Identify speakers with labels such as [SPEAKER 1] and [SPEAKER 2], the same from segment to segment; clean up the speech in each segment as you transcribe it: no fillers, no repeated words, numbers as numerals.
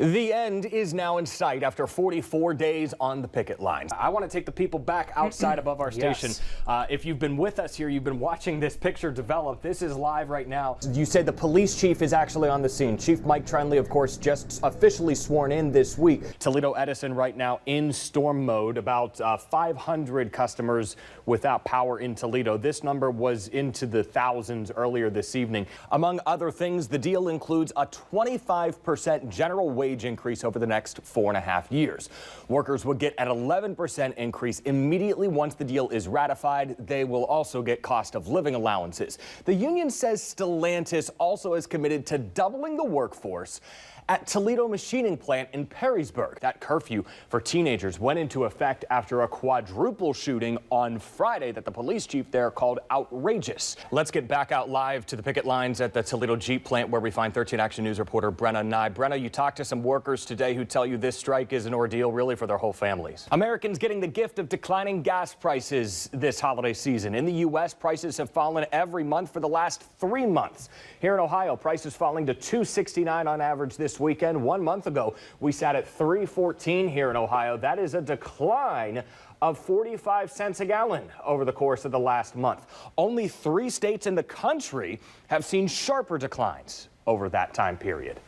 [SPEAKER 1] The end is now in sight after 44 days on the picket lines. I want to take the people back outside above our station.
[SPEAKER 2] Yes.
[SPEAKER 1] If you've been with us here, you've been watching this picture develop. This is live right now. You say the police chief is actually on the scene. Chief Mike Trenley, of course, just officially sworn in this week. Toledo Edison right now in storm mode. About 500 customers without power in Toledo. This number was into the thousands earlier this evening. Among other things, the deal includes a 25% general wage increase over the next 4.5 years. Workers will get an 11% increase immediately once the deal is ratified. They will also get cost of living allowances. The union says Stellantis also is committed to doubling the workforce at Toledo machining plant in Perrysburg. That curfew for teenagers went into effect after a quadruple shooting on Friday that the police chief there called outrageous. Let's get back out live to the picket lines at the Toledo Jeep plant where we find 13 Action News reporter Brenna Nye. Brenna, you talked to some workers today who tell you this strike is an ordeal really for their whole families. Americans getting the gift of declining gas prices this holiday season. In the U.S., prices have fallen every month for the last 3 months. Here in Ohio, prices falling to $2.69 on average this weekend. 1 month ago, we sat at $3.14 here in Ohio. That is a decline of 45 cents a gallon over the course of the last month. Only 3 states in the country have seen sharper declines over that time period.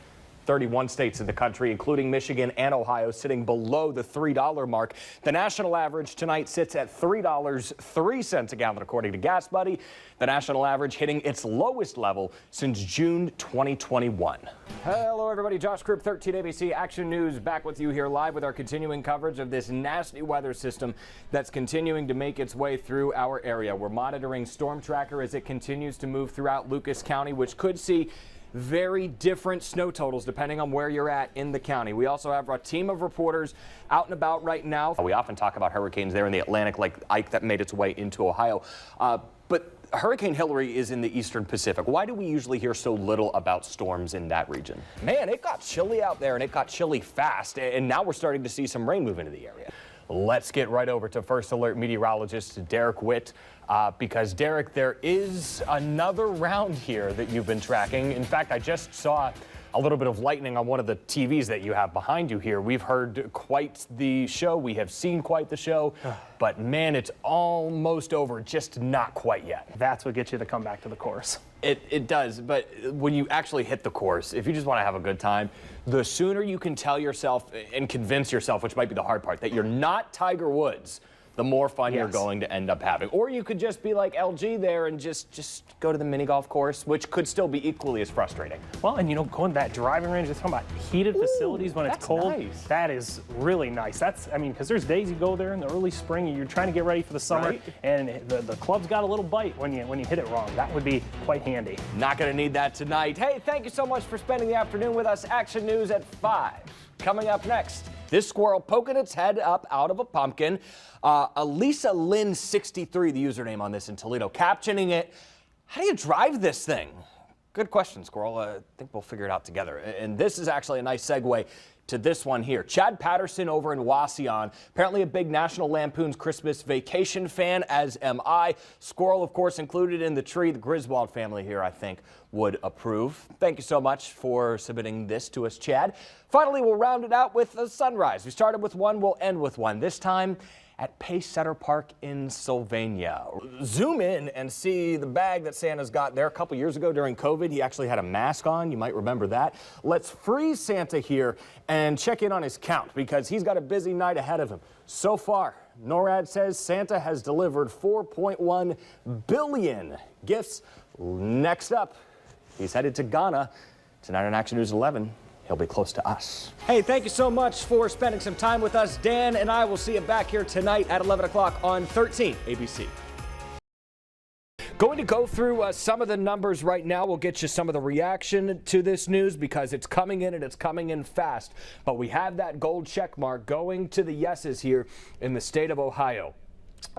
[SPEAKER 1] 31 states in the country, including Michigan and Ohio, sitting below the $3 mark. The national average tonight sits at $3.03 a gallon, according to Gas Buddy. The national average hitting its lowest level since June 2021. Hello, everybody. Josh Croup, 13 ABC Action News, back with you here live with our continuing coverage of this nasty weather system that's continuing to make its way through our area. We're monitoring Storm Tracker as it continues to move throughout Lucas County, which could see very different snow totals depending on where you're at in the county. We also have a team of reporters out and about right now. We often talk about hurricanes there in the Atlantic, like Ike that made its way into Ohio. But Hurricane Hillary is in the eastern Pacific. Why do we usually hear so little about storms in that region? Man, it got chilly out there and it got chilly fast. And now we're starting to see some rain move into the area. Let's get right over to First Alert meteorologist Derek Witt, because Derek, there is another round here that you've been tracking. In fact, I just saw a little bit of lightning on one of the TVs that you have behind you here. We've heard quite the show. We have seen quite the show. But man, it's almost over, just not quite yet.
[SPEAKER 2] That's what gets you to come back to the course.
[SPEAKER 1] It does, but when you actually hit the course, if you just want to have a good time, the sooner you can tell yourself and convince yourself, which might be the hard part, that you're not Tiger Woods, the more fun you're going to end up having. Or you could just be like LG there and just go to the mini golf course, which could still be equally as frustrating.
[SPEAKER 2] Well, and you know, going to that driving range, it's talking about heated facilities when it's cold. Nice. That is really nice. I mean, because there's days you go there in the early spring and you're trying to get ready for the summer, and the club's got a little bite when you hit it wrong. That would be quite handy.
[SPEAKER 1] Not going to need that tonight. Hey, thank you so much for spending the afternoon with us. Action News at 5. Coming up next, this squirrel poking its head up out of a pumpkin. Elisa Lynn 63, the username on this in Toledo, captioning it, "How do you drive this thing?" Good question, squirrel. I think we'll figure it out together. And this is actually a nice segue to this one here. Chad Patterson over in Wauseon, apparently a big National Lampoon's Christmas Vacation fan, as am I. Squirrel, of course, included in the tree. The Griswold family here, I think, would approve. Thank you so much for submitting this to us, Chad. Finally, we'll round it out with a sunrise. We started with one, we'll end with one. This time at Pace Center Park in Sylvania. Zoom in and see the bag that Santa's got there. A couple years ago during COVID, he actually had a mask on. You might remember that. Let's freeze Santa here and check in on his count because he's got a busy night ahead of him. So far, NORAD says Santa has delivered 4.1 billion gifts. Next up, he's headed to Ghana. Tonight on Action News 11. He'll be close to us. Hey, thank you so much for spending some time with us. Dan and I will see you back here tonight at 11 o'clock on 13 ABC. Going to go through some of the numbers right now. We'll get you some of the reaction to this news because it's coming in and it's coming in fast. But we have that gold check mark going to the yeses here in the state of Ohio.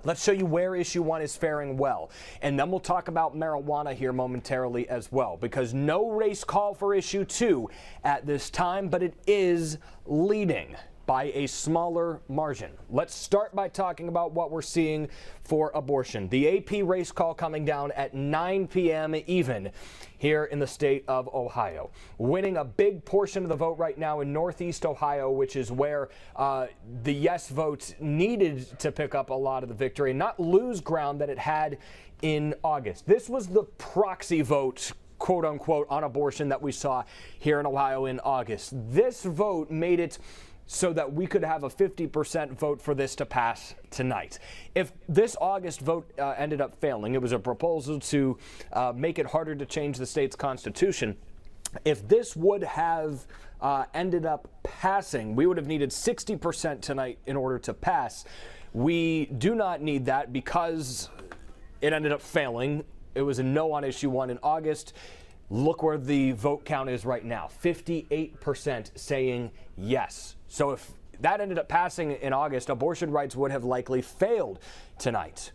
[SPEAKER 1] Let's show you where issue 1 is faring well. And then we'll talk about marijuana here momentarily as well, because no race call for issue 2 at this time, but it is leading. by a smaller margin. Let's start by talking about what we're seeing for abortion. The AP race call coming down at 9 p.m. even here in the state of Ohio. Winning a big portion of the vote right now in Northeast Ohio, which is where the yes vote needed to pick up a lot of the victory and not lose ground that it had in August. This was the proxy vote, quote unquote, on abortion that we saw here in Ohio in August. This vote made it so that we could have a 50% vote for this to pass tonight. If this August vote ended up failing, it was a proposal to make it harder to change the state's constitution. If this would have ended up passing, we would have needed 60% tonight in order to pass. We do not need that because it ended up failing. It was a no on issue 1 in August. Look where the vote count is right now, 58% saying yes. So if that ended up passing in August, abortion rights would have likely failed tonight.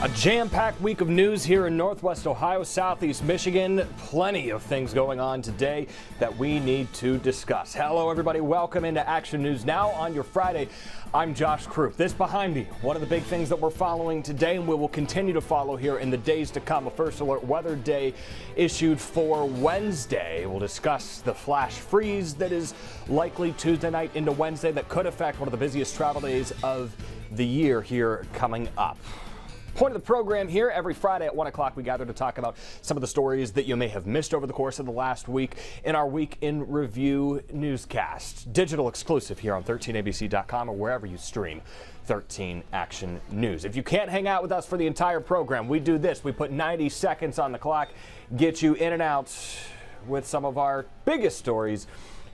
[SPEAKER 1] A jam-packed week of news here in Northwest Ohio, Southeast Michigan. Plenty of things going on today that we need to discuss. Hello, everybody. Welcome into Action News Now on your Friday. I'm Josh Croup. This behind me, one of the big things that we're following today and we will continue to follow here in the days to come. A first alert weather day issued for Wednesday. We'll discuss the flash freeze that is likely Tuesday night into Wednesday that could affect one of the busiest travel days of the year here coming up. Point of the program here, every Friday at 1 o'clock we gather to talk about some of the stories that you may have missed over the course of the last week in our Week in Review newscast. Digital exclusive here on 13abc.com or wherever you stream 13 Action News. If you can't hang out with us for the entire program, we do this. We put 90 seconds on the clock, get you in and out with some of our biggest stories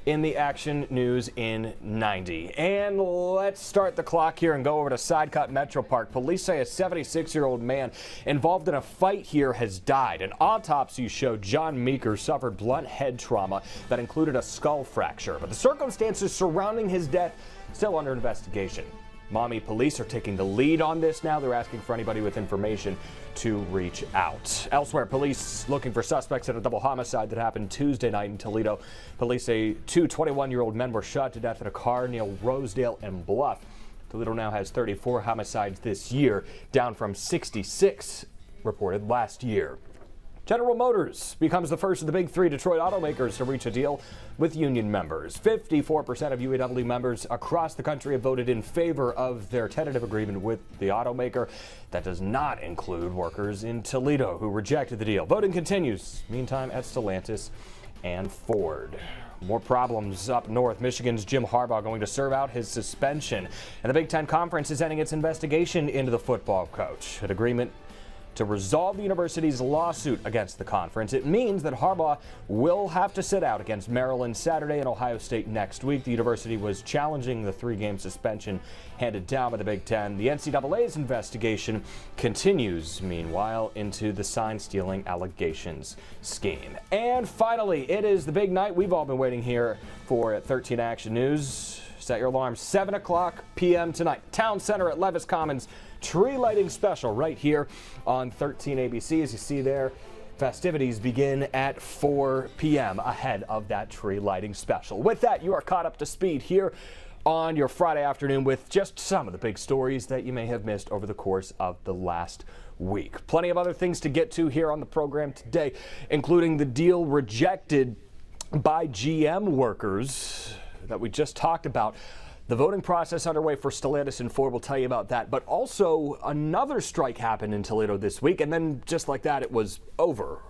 [SPEAKER 1] in the Action News in 90. And let's start the clock here and go over to Sidecut Metro Park. Police say a 76-year-old man involved in a fight here has died. An autopsy showed John Meeker suffered blunt head trauma that included a skull fracture. But the circumstances surrounding his death still under investigation. Maumee police are taking the lead on this now. They're asking for anybody with information to reach out. Elsewhere, police looking for suspects in a double homicide that happened Tuesday night in Toledo. Police say two 21-year-old men were shot to death in a car near Rosedale and Bluff. Toledo now has 34 homicides this year, down from 66 reported last year. General Motors becomes the first of the big three Detroit automakers to reach a deal with union members. 54% of UAW members across the country have voted in favor of their tentative agreement with the automaker. That does not include workers in Toledo who rejected the deal. Voting continues, meantime, at Stellantis and Ford. More problems up north. Michigan's Jim Harbaugh going to serve out his suspension. And the Big Ten Conference is ending its investigation into the football coach. An agreement to resolve the university's lawsuit against the conference. It means that Harbaugh will have to sit out against Maryland Saturday and Ohio State next week. The university was challenging the 3-game suspension handed down by the Big Ten. The NCAA's investigation continues, meanwhile, into the sign-stealing allegations scheme. And finally, it is the big night we've all been waiting here for at 13 Action News. Set your alarm, 7 o'clock p.m. tonight. Town Center at Levis Commons. Tree lighting special right here on 13 ABC. As you see there, festivities begin at 4 p.m. ahead of that tree lighting special. With that, you are caught up to speed here on your Friday afternoon with just some of the big stories that you may have missed over the course of the last week. Plenty of other things to get to here on the program today, including the deal rejected by GM workers that we just talked about. The voting process underway for Stellantis and Ford, we'll tell you about that. But also another strike happened in Toledo this week, and then just like that, it was over.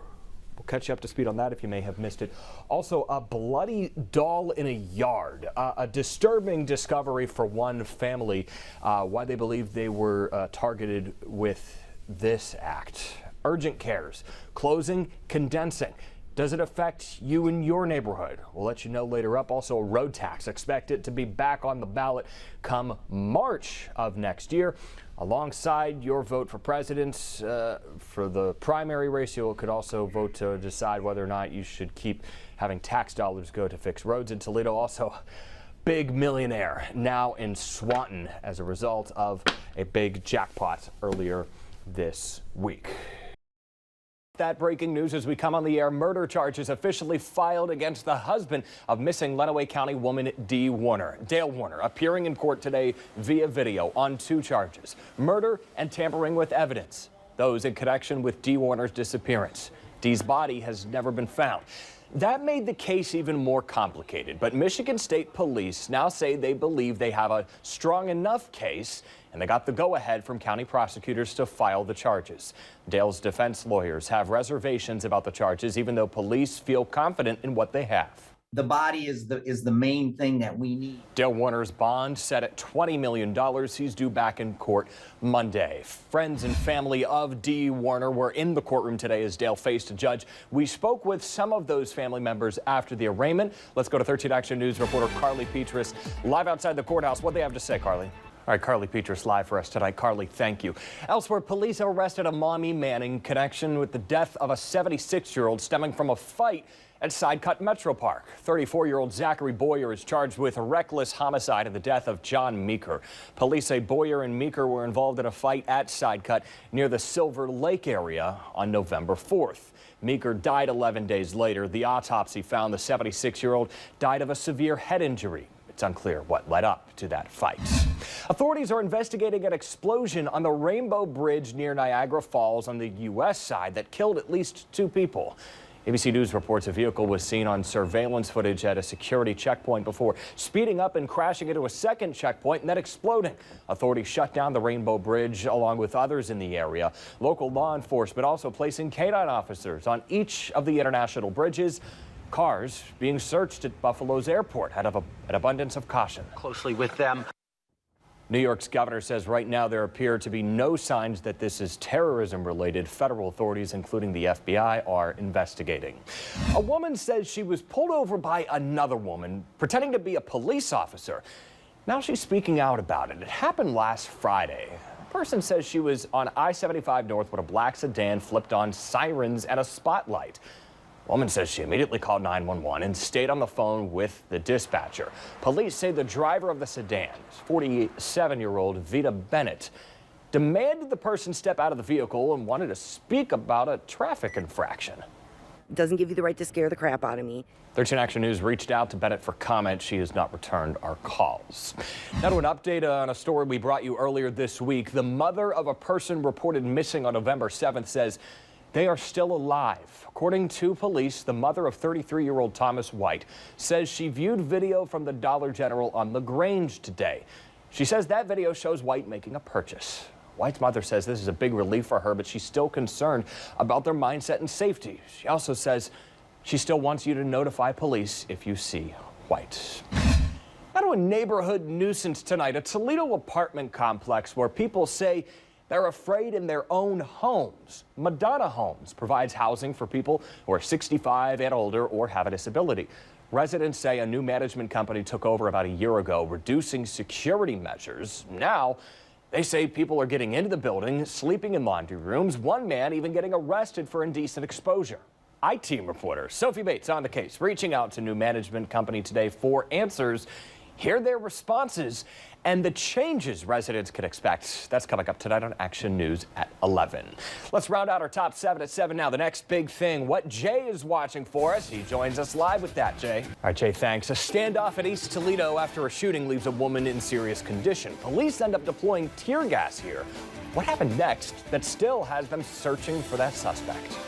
[SPEAKER 1] We'll catch you up to speed on that if you may have missed it. Also, a bloody doll in a yard. A disturbing discovery for one family, why they believe they were targeted with this act. Urgent cares, closing, condensing. Does it affect you in your neighborhood? We'll let you know later up. Also, a road tax. Expect it to be back on the ballot come March of next year. Alongside your vote for president, for the primary race, you could also vote to decide whether or not you should keep having tax dollars go to fix roads in Toledo. Also, big millionaire now in Swanton as a result of a big jackpot earlier this week. that breaking news as we come on the air. Murder charges officially filed against the husband of missing Lenawee County woman Dee Warner. Dale Warner appearing in court today via video on 2 charges: murder and tampering with evidence, those in connection with Dee Warner's disappearance. Dee's body has never been found. That made the case even more complicated, but Michigan State Police now say they believe they have a strong enough case, and they got the go-ahead from county prosecutors to file the charges. Dale's defense lawyers have reservations about the charges, even though police feel confident in what they have.
[SPEAKER 3] The body is the main thing that we need.
[SPEAKER 1] Dale Warner's bond set at $20 million. He's due back in court Monday. Friends and family of Dee Warner were in the courtroom today as Dale faced a judge. We spoke with some of those family members after the arraignment. Let's go to 13 Action News reporter Carly Petrus live outside the courthouse. What do they have to say, Carly? All right, Carly Petrus live for us tonight. Carly, thank you. Elsewhere, police arrested a mommy man in connection with the death of a 76-year-old stemming from a fight at Sidecut Metro Park. 34-year-old Zachary Boyer is charged with reckless homicide in the death of John Meeker. Police say Boyer and Meeker were involved in a fight at Sidecut near the Silver Lake area on November 4th. Meeker died 11 days later. The autopsy found the 76-year-old died of a severe head injury. It's unclear what led up to that fight. Authorities are investigating an explosion on the Rainbow Bridge near Niagara Falls on the U.S. side that killed at least 2 people. ABC News reports a vehicle was seen on surveillance footage at a security checkpoint before speeding up and crashing into a second checkpoint and then exploding. Authorities shut down the Rainbow Bridge along with others in the area. Local law enforcement also placing K-9 officers on each of the international bridges. Cars being searched at Buffalo's airport out of an abundance of caution.
[SPEAKER 4] Closely with them.
[SPEAKER 1] New York's governor says right now there appear to be no signs that this is terrorism related. Federal authorities, including the FBI, are investigating. A woman says she was pulled over by another woman pretending to be a police officer. Now she's speaking out about it. It happened last Friday. A person says she was on I-75 North when a black sedan flipped on sirens and a spotlight. Woman says she immediately called 911 and stayed on the phone with the dispatcher. Police say the driver of the sedan, 47-year-old Vita Bennett, demanded the person step out of the vehicle and wanted to speak about a traffic infraction.
[SPEAKER 5] Doesn't give you the right to scare the crap out of me.
[SPEAKER 1] 13 Action News reached out to Bennett for comment. She has not returned our calls. Now to an update on a story we brought you earlier this week. The mother of a person reported missing on November 7th says they are still alive. According to police, the mother of 33-year-old Thomas White says she viewed video from the Dollar General on LaGrange today. She says that video shows White making a purchase. White's mother says this is a big relief for her, but she's still concerned about their mindset and safety. She also says she still wants you to notify police if you see White. Now to a neighborhood nuisance tonight, a Toledo apartment complex where people say they're afraid in their own homes. Madonna Homes provides housing for people who are 65 and older or have a disability. Residents say a new management company took over about a year ago, reducing security measures. Now, they say people are getting into the building, sleeping in laundry rooms, one man even getting arrested for indecent exposure. I-Team reporter Sophie Bates on the case, reaching out to new management company today for answers. Hear their responses and the changes residents can expect. That's coming up tonight on Action News at 11. Let's round out our top 7 at 7 now. The next big thing, what Jay is watching for us. He joins us live with that, Jay. All right, Jay, thanks. A standoff at East Toledo after a shooting leaves a woman in serious condition. Police end up deploying tear gas here. What happened next that still has them searching for that suspect?